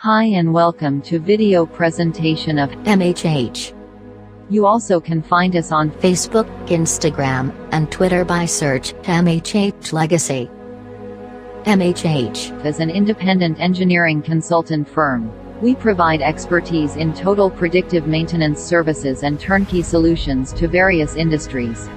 Hi and welcome to video presentation of MHH. You also can find us on Facebook, Instagram, and Twitter by search MHH Legacy. MHH as an independent engineering consultant firm. We provide expertise in total predictive maintenance services and turnkey solutions to various industries.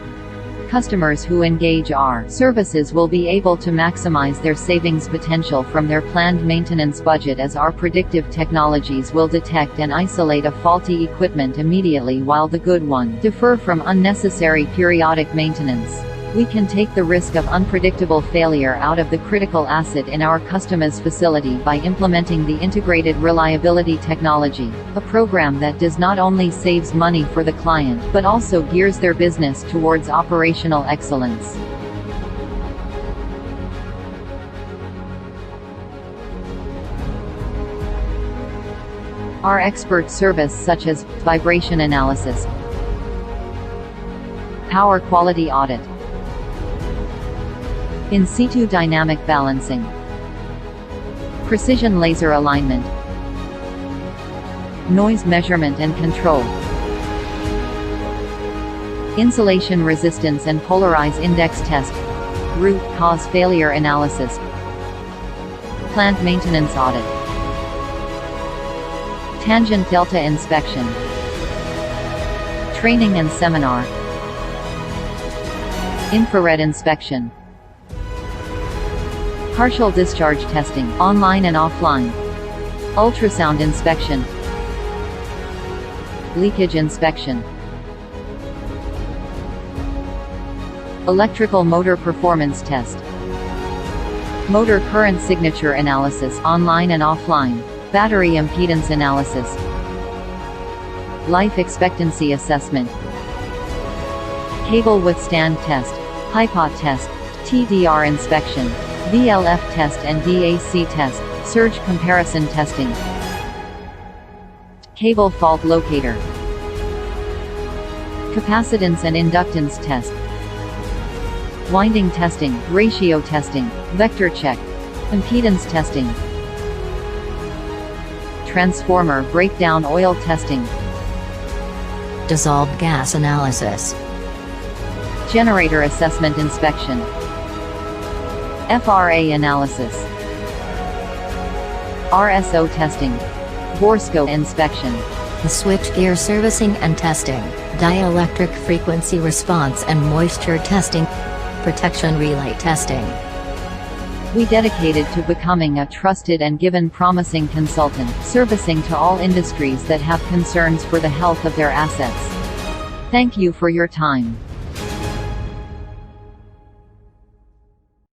Customers who engage our services will be able to maximize their savings potential from their planned maintenance budget, as our predictive technologies will detect and isolate a faulty equipment immediately while the good one defer from unnecessary periodic maintenance. We can take the risk of unpredictable failure out of the critical asset in our customer's facility by implementing the integrated reliability technology, a program that does not only saves money for the client but also gears their business towards operational excellence. Our expert service such as vibration analysis, power quality audit, in situ dynamic balancing, precision laser alignment, noise measurement and control, insulation resistance and polarize index test, root cause failure analysis, plant maintenance audit, tangent delta inspection, training and seminar, infrared inspection, partial discharge testing, online and offline, ultrasound inspection, leakage inspection, electrical motor performance test, motor current signature analysis, online and offline, battery impedance analysis, life expectancy assessment, cable withstand test, hypot test, TDR inspection, VLF test and DAC test, surge comparison testing, cable fault locator, capacitance and inductance test, winding testing, ratio testing, vector check, impedance testing, transformer breakdown oil testing, dissolved gas analysis, generator assessment inspection, FRA analysis, RSO testing, Borsco inspection, the switchgear servicing and testing, dielectric frequency response and moisture testing, protection relay testing. We dedicated to becoming a trusted and given promising consultant, servicing to all industries that have concerns for the health of their assets. Thank you for your time.